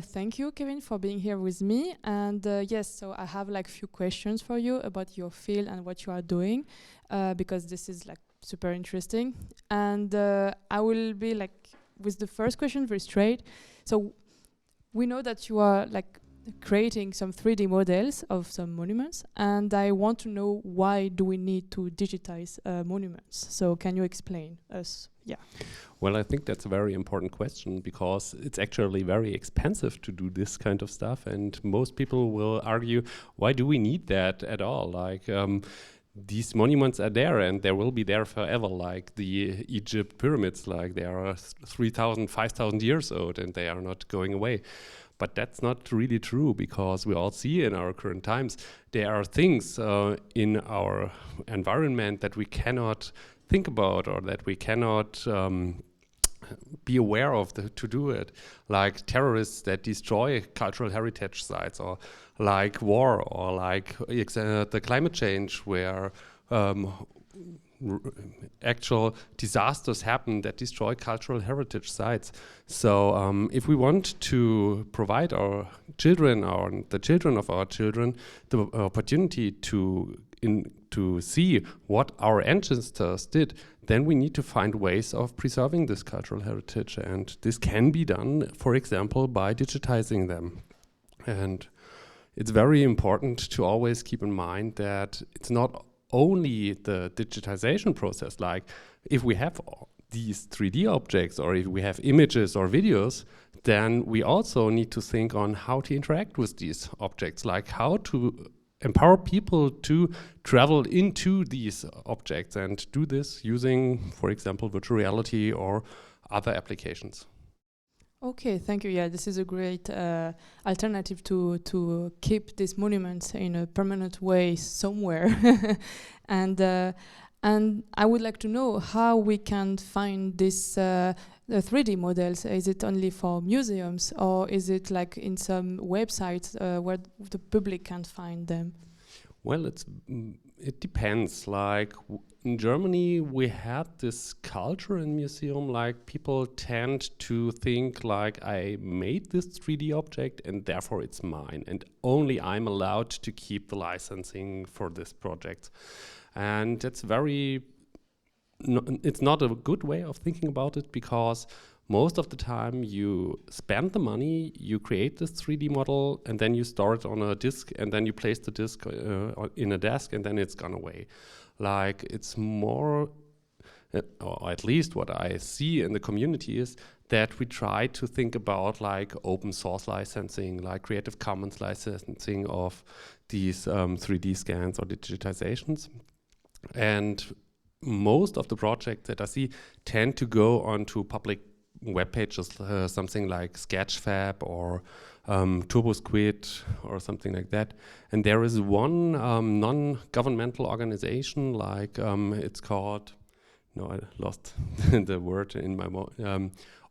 Thank you, Kevin, for being here with me. And yes, so I have like few questions for you about your field and what you are doing, because this is like super interesting. And I will be like with the first question very straight. So we know that you are like creating some 3D models of some monuments, and I want to know, why do we need to digitize monuments? So can you explain us? Yeah. Well, I think that's a very important question, because it's actually very expensive to do this kind of stuff, and most people will argue, why do we need that at all? Like, these monuments are there and they will be there forever, like the Egypt pyramids, like they are 3,000, 5,000 years old and they are not going away. But that's not really true, because we all see in our current times there are things in our environment that we cannot think about, or that we cannot be aware of to do it, like terrorists that destroy cultural heritage sites, or like war, or like the climate change, where actual disasters happen that destroy cultural heritage sites. So if we want to provide our children, or the children of our children, the opportunity to see what our ancestors did, then we need to find ways of preserving this cultural heritage. And this can be done, for example, by digitizing them. And it's very important to always keep in mind that it's not only the digitization process. Like, if we have these 3D objects, or if we have images or videos, then we also need to think on how to interact with these objects, like how to empower people to travel into these objects, and do this using, for example, virtual reality or other applications. Okay, thank you. Yeah, this is a great alternative to keep these monuments in a permanent way somewhere. And I would like to know how we can find this the 3D models. Is it only for museums, or is it like in some websites where the public can find them? Well, it depends. Like, in Germany, we had this culture in museum, like people tend to think like, I made this 3D object and therefore it's mine, and only I'm allowed to keep the licensing for this project. And that's it's not a good way of thinking about it, because most of the time you spend the money, you create this 3D model, and then you store it on a disk, and then you place the disk in a desk, and then it's gone away. Like, it's more, or at least what I see in the community, is that we try to think about like open source licensing, like Creative Commons licensing of these 3D scans or digitizations. And most of the projects that I see tend to go onto public web pages, something like Sketchfab or TurboSquid or something like that. And there is one non-governmental organization, like it's called, no, I lost the word in my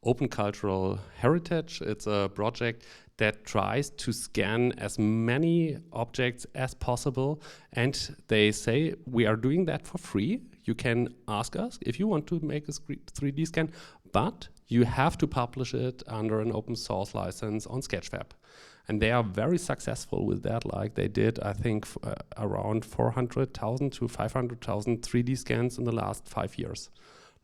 Open Cultural Heritage. It's a project that tries to scan as many objects as possible, and they say, we are doing that for free. You can ask us if you want to make a 3D scan, but you have to publish it under an open source license on Sketchfab. And they are very successful with that. Like, they did, I think, around 400,000 to 500,000 3D scans in the last 5 years.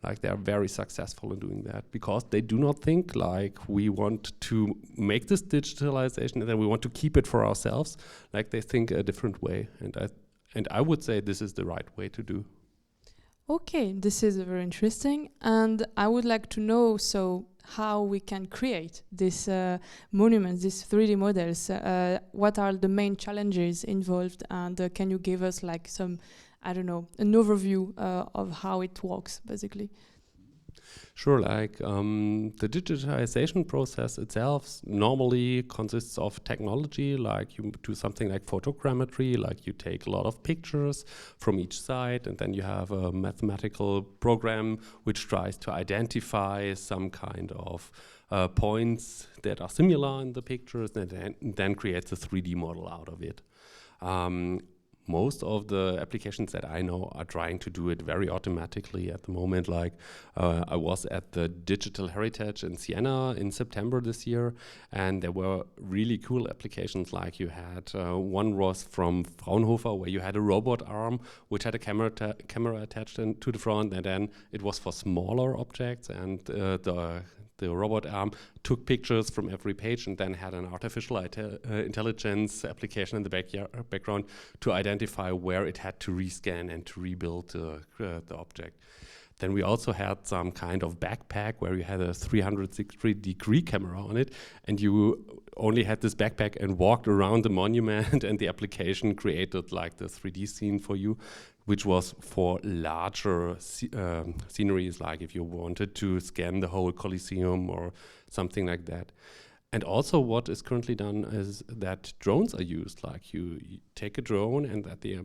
Like, they are very successful in doing that, because they do not think like, we want to make this digitalization and then we want to keep it for ourselves. Like, they think a different way. And I would say this is the right way to do. Okay, this is very interesting, and I would like to know, so how we can create these monuments, these 3D models. What are the main challenges involved, and can you give us like some, I don't know, an overview of how it works, basically? Sure, like the digitization process itself normally consists of technology, like you do something like photogrammetry, like you take a lot of pictures from each side, and then you have a mathematical program which tries to identify some kind of points that are similar in the pictures, and then creates a 3D model out of it. most of the applications that I know are trying to do it very automatically at the moment. Like I was at the Digital Heritage in Siena in September this year, and there were really cool applications. Like you had one was from Fraunhofer, where you had a robot arm which had a camera attached to the front, and then it was for smaller objects, and the robot arm took pictures from every page and then had an artificial intelligence application in the background to identify where it had to rescan and to rebuild the object. Then we also had some kind of backpack where you had a 360-degree camera on it, and you only had this backpack and walked around the monument, and the application created like the 3D scene for you, which was for larger sceneries, like if you wanted to scan the whole Colosseum or something like that. And also what is currently done is that drones are used. Like you take a drone, and at the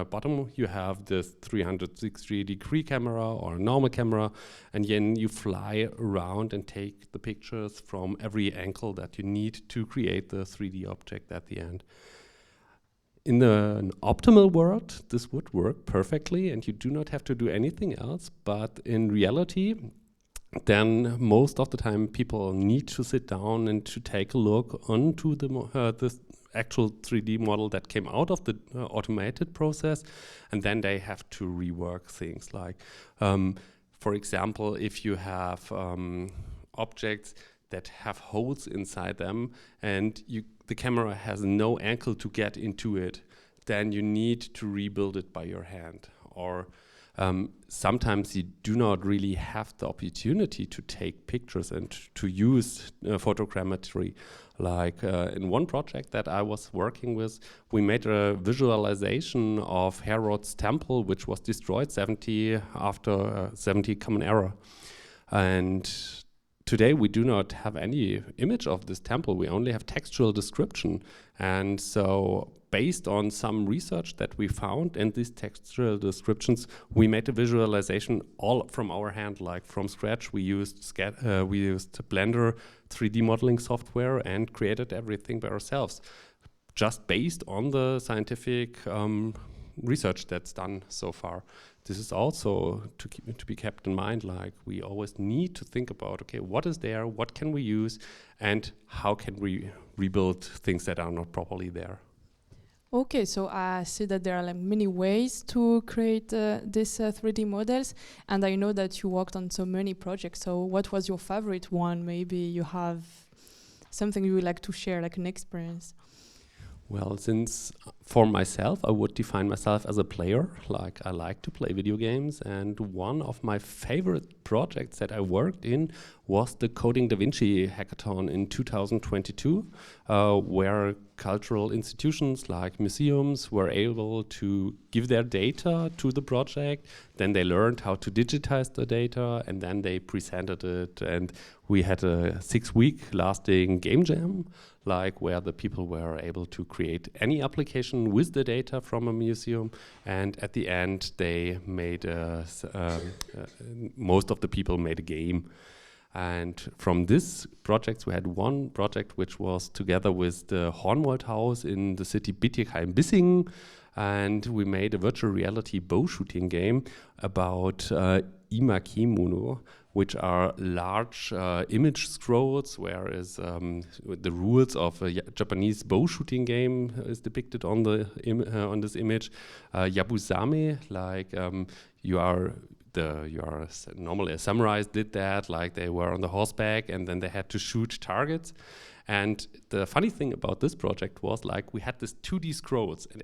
bottom you have this 360-degree camera or a normal camera, and then you fly around and take the pictures from every angle that you need to create the 3D object at the end. In an optimal world, this would work perfectly and you do not have to do anything else, but in reality, then most of the time people need to sit down and to take a look onto the actual 3D model that came out of the automated process, and then they have to rework things. Like, for example, if you have objects that have holes inside them and the camera has no angle to get into it, then you need to rebuild it by your hand. Or sometimes you do not really have the opportunity to take pictures and to use photogrammetry. Like in one project that I was working with, we made a visualization of Herod's temple, which was destroyed after 70 Common Era. And today we do not have any image of this temple, we only have textual description. And so based on some research that we found and these textual descriptions, we made a visualization all from our hand, like from scratch. We used Blender 3D modeling software and created everything by ourselves, just based on the scientific research that's done so far. This is also to be kept in mind. Like, we always need to think about, okay, what is there, what can we use, and how can we rebuild things that are not properly there. Okay, so I see that there are like many ways to create these 3D models, and I know that you worked on so many projects. So what was your favorite one? Maybe you have something you would like to share, like an experience. Well, since for myself, I would define myself as a player. Like, I like to play video games, and one of my favorite projects that I worked in was the Coding Da Vinci hackathon in 2022, where cultural institutions like museums were able to give their data to the project. Then they learned how to digitize the data, and then they presented it. And we had a 6-week lasting game jam, like where the people were able to create any application with the data from a museum. And at the end, they made most of the people made a game. And from this project, we had one project which was together with the Hornwald House in the city Bietigheim-Bissingen, and we made a virtual reality bow shooting game about imakemono, which are large image scrolls, whereas the rules of a Japanese bow shooting game is depicted on on this image. Yabusame, like normally a samurai did that, like they were on the horseback and then they had to shoot targets. And the funny thing about this project was, like, we had this 2D scrolls, and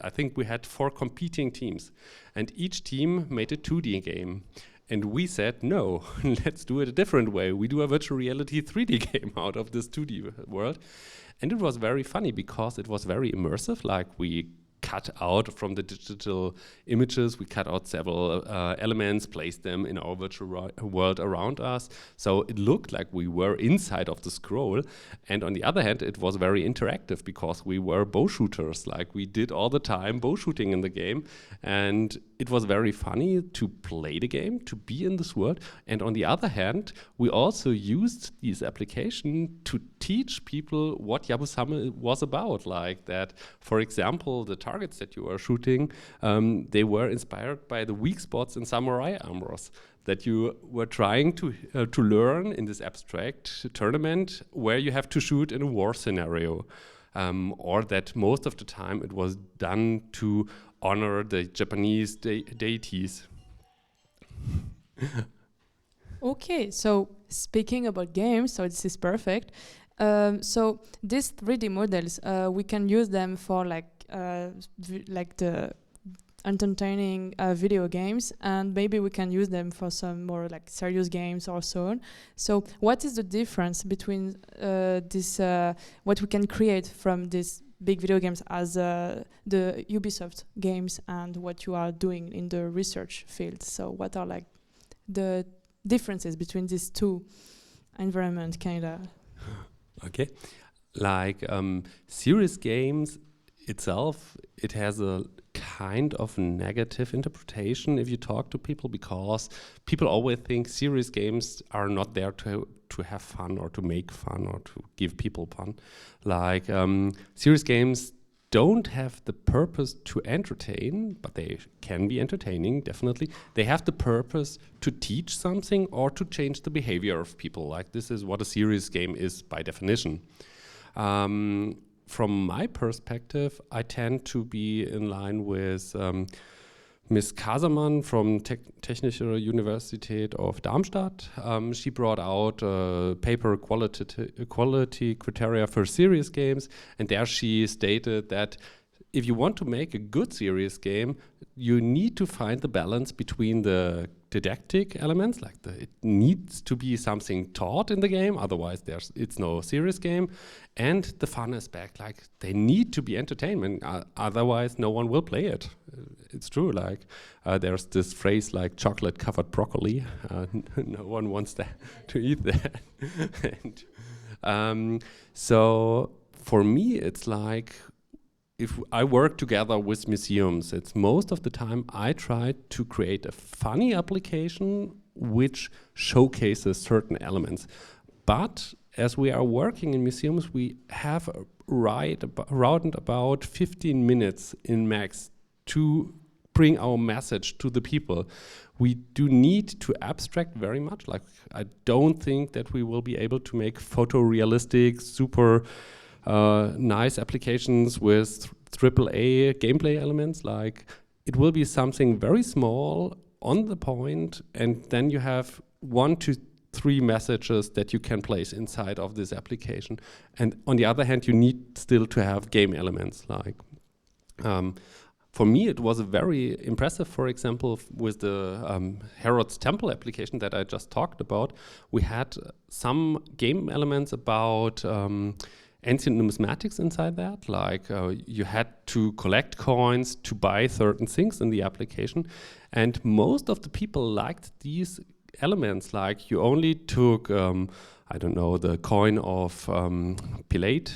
I think we had 4 competing teams, and each team made a 2D game. And we said, no, let's do it a different way. We do a virtual reality 3D game out of this 2D world. And it was very funny because it was very immersive. Like, we cut out from the digital images, we cut out several elements, placed them in our virtual world around us. So it looked like we were inside of the scroll. And on the other hand, it was very interactive because we were bow shooters. Like, we did all the time bow shooting in the game. And it was very funny to play the game, to be in this world. And on the other hand, we also used this application to teach people what Yabusame was about. Like that, for example, the target targets that you are shooting, they were inspired by the weak spots in samurai armors that you were trying to learn in this abstract tournament where you have to shoot in a war scenario. Or that most of the time it was done to honor the Japanese deities. Okay, so speaking about games, so this is perfect. So these 3D models, we can use them for like the entertaining video games, and maybe we can use them for some more like serious games or so on. So what is the difference between this what we can create from these big video games as the Ubisoft games and what you are doing in the research field? So what are like the differences between these two environments, kinda? Okay, like serious games itself, it has a kind of negative interpretation if you talk to people, because people always think serious games are not there to have fun or to make fun or to give people fun. Like serious games don't have the purpose to entertain, but they can be entertaining, definitely. They have the purpose to teach something or to change the behavior of people. Like this is what a serious game is by definition. From my perspective, I tend to be in line with Miss Kasermann from Technische Universität of Darmstadt. She brought out a paper quality criteria for serious games, and there she stated that if you want to make a good serious game, you need to find the balance between the didactic elements, like it needs to be something taught in the game, otherwise it's no serious game, and the fun aspect, like they need to be entertainment, otherwise no one will play it. It's true, like there's this phrase like chocolate covered broccoli, no one wants to eat that. And, so for me it's like, if I work together with museums, it's most of the time I try to create a funny application which showcases certain elements. But as we are working in museums, we have around about 15 minutes in max to bring our message to the people. We do need to abstract very much. Like I don't think that we will be able to make photorealistic, super nice applications with AAA gameplay elements. Like it will be something very small on the point, and then you have 1 to 3 messages that you can place inside of this application. And on the other hand, you need still to have game elements. Like for me, it was very impressive, for example, with the Herod's Temple application that I just talked about. We had some game elements about ancient numismatics inside that, like you had to collect coins to buy certain things in the application, and most of the people liked these elements. Like you only took, I don't know, the coin of Pilate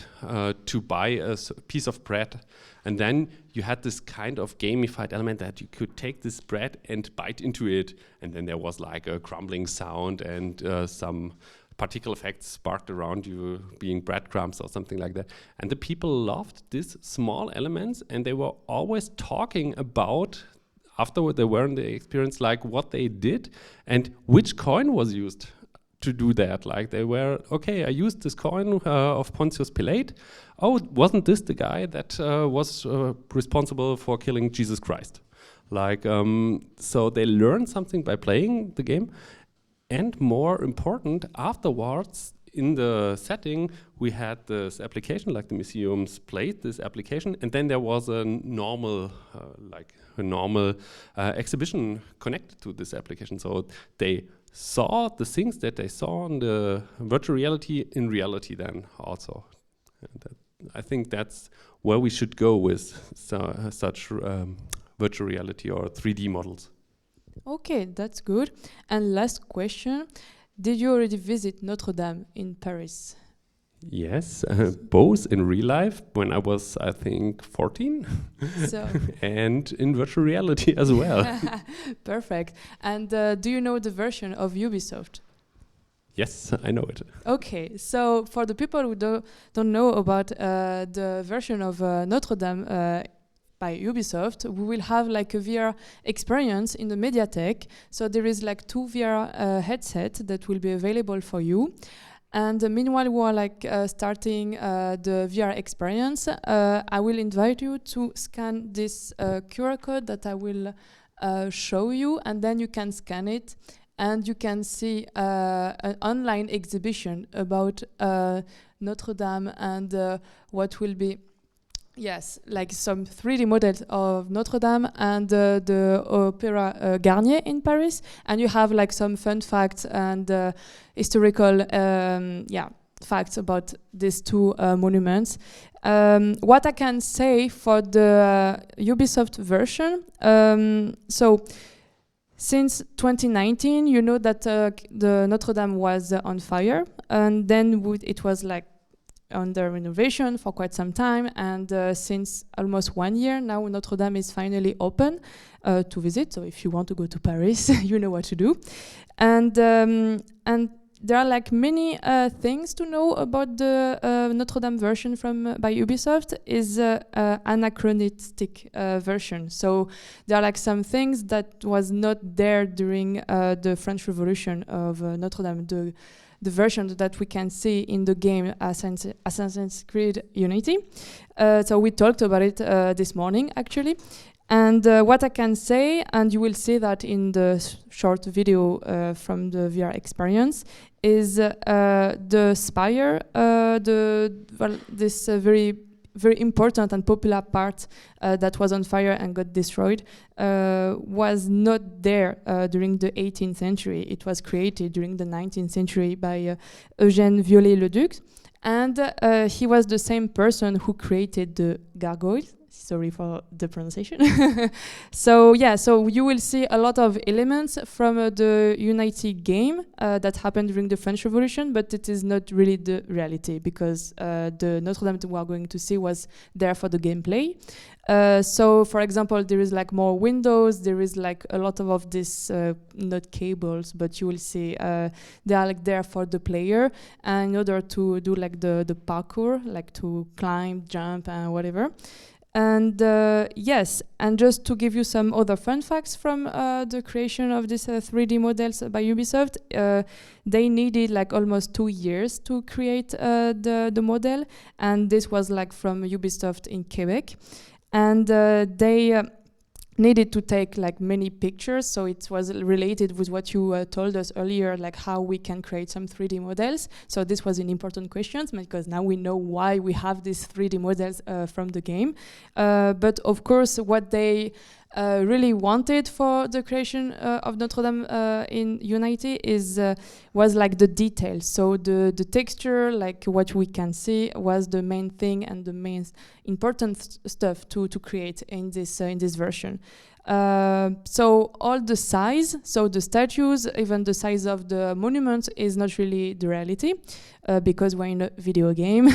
to buy a piece of bread, and then you had this kind of gamified element that you could take this bread and bite into it, and then there was like a crumbling sound and some particle effects sparked around you, being breadcrumbs or something like that. And the people loved these small elements, and they were always talking about, after they were in the experience, like what they did and which coin was used to do that. Like they were, okay, I used this coin of Pontius Pilate. Oh, wasn't this the guy that was responsible for killing Jesus Christ? Like, so they learned something by playing the game. And more important, afterwards, in the setting, we had this application, like the museums played this application, and then there was a normal, exhibition connected to this application. So they saw the things that they saw in the virtual reality in reality then also. I think that's where we should go with such virtual reality or 3D models. Okay, that's good. And last question, did you already visit Notre Dame in Paris? Yes, both in real life when I was, I think, 14, So and in virtual reality as well. perfect. And do you know the version of Ubisoft? Yes, I know it. Okay, so for the people who don't know about the version of Notre Dame by Ubisoft, we will have like a VR experience in the Mediatek. So there is like 2 VR headsets that will be available for you. And meanwhile, we are like starting the VR experience. I will invite you to scan this QR code that I will show you, and then you can scan it, and you can see an online exhibition about Notre Dame and what will be. Yes, like some 3D models of Notre Dame and the Opéra Garnier in Paris, and you have like some fun facts and historical facts about these 2 monuments. What I can say for the Ubisoft version, so since 2019, you know that the Notre Dame was on fire, and then it was like under renovation for quite some time, and since almost 1 year now, Notre Dame is finally open to visit. So if you want to go to Paris, you know what to do. And there are like many things to know about the Notre Dame version by Ubisoft. Is anachronistic version. So there are like some things that was not there during the French Revolution of Notre Dame. The version that we can see in the game Assassin's Creed Unity. So we talked about it this morning, actually. And what I can say, and you will see that in the short video from the VR experience, is the spire, this very important and popular part that was on fire and got destroyed was not there during the 18th century. It was created during the 19th century by Eugène Viollet-le-Duc, and he was the same person who created the gargoyles. Sorry for the pronunciation. So yeah, so you will see a lot of elements from the Unity game that happened during the French Revolution, but it is not really the reality, because the Notre Dame we are going to see was there for the gameplay. So for example, there is like more windows, there is like a lot of this, not cables, but you will see they are like there for the player, and in order to do like the parkour, like to climb, jump, and whatever. And yes, and just to give you some other fun facts from the creation of these 3D models by Ubisoft, they needed like almost 2 years to create the model, and this was like from Ubisoft in Quebec, and they needed to take like many pictures, so it was related with what you told us earlier, like how we can create some 3D models. So this was an important question, because now we know why we have these 3D models from the game. But of course, what they really wanted for the creation of Notre Dame in Unity was like the details. So the texture, like what we can see, was the main thing and the main important stuff to create in this version. So all the size, so the statues, even the size of the monuments is not really the reality, because we're in a video game.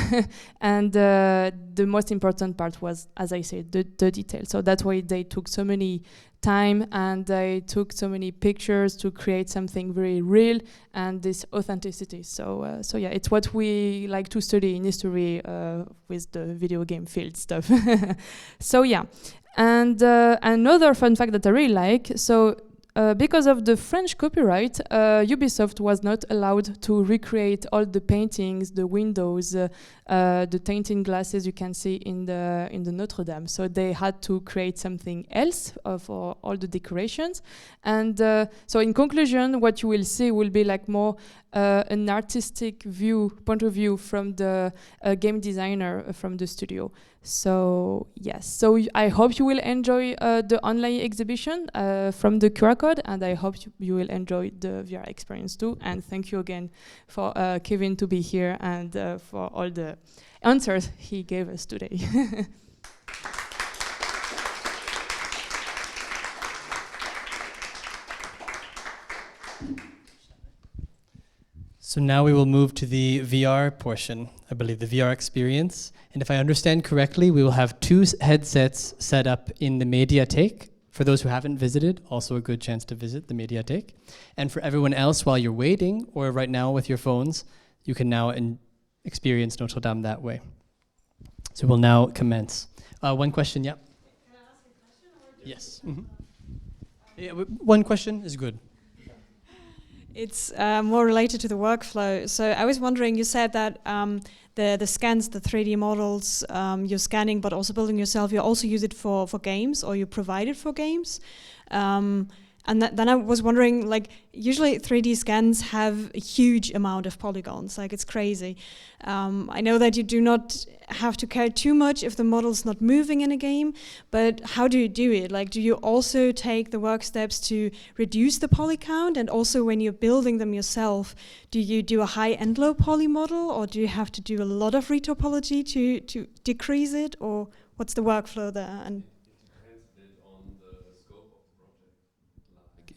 And the most important part was, as I said, the detail. So that's why they took so many time and they took so many pictures to create something very real and this authenticity. So yeah, it's what we like to study in history with the video game field stuff. So yeah. And another fun fact that I really like, so because of the French copyright, Ubisoft was not allowed to recreate all the paintings, the windows, the tinted glasses you can see in the Notre Dame. So they had to create something else for all the decorations. And so in conclusion, what you will see will be like more an artistic point of view from the game designer from the studio. So yes, so I hope you will enjoy the online exhibition from the QR code, and I hope you will enjoy the VR experience too. And thank you again for Kevin to be here and for all the answers he gave us today. So now we will move to the VR portion, I believe the VR experience. And if I understand correctly, we will have 2 headsets set up in the Mediatek. For those who haven't visited, also a good chance to visit the Mediatek. And for everyone else, while you're waiting, or right now with your phones, you can now experience Notre Dame that way. So we'll now commence. One question, yeah? Can I Yes. Yeah, one question is good. It's more related to the workflow. So I was wondering, you said that the scans, the 3D models, you're scanning but also building yourself, you also use it for games, or you provide it for games. And then I was wondering, like, usually 3D scans have a huge amount of polygons, like it's crazy. I know that you do not have to care too much if the model's not moving in a game, but how do you do it? Like, do you also take the work steps to reduce the poly count? And also when you're building them yourself, do you do a high and low poly model, or do you have to do a lot of retopology to decrease it, or what's the workflow there? And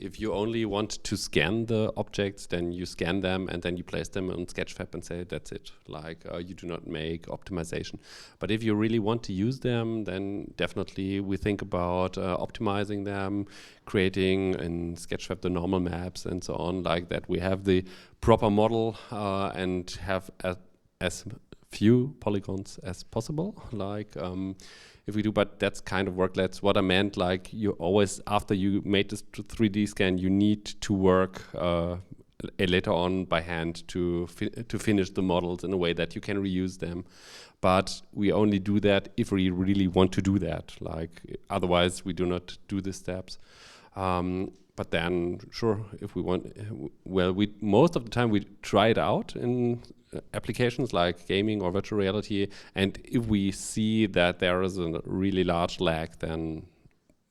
if you only want to scan the objects, then you scan them and then you place them on Sketchfab and say that's it. Like you do not make optimization. But if you really want to use them, then definitely we think about optimizing them, creating in Sketchfab the normal maps and so on, like that we have the proper model and have as few polygons as possible. Like if we do, but that's kind of work. That's what I meant. Like you always, after you made this 3D scan, you need to work later on by hand to finish the models in a way that you can reuse them. But we only do that if we really want to do that. Like otherwise, we do not do the steps. But then, sure, if we want, well, most of the time we try it out in applications like gaming or virtual reality, and if we see that there is a really large lag, then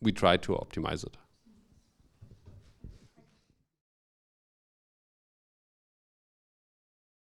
we try to optimize it.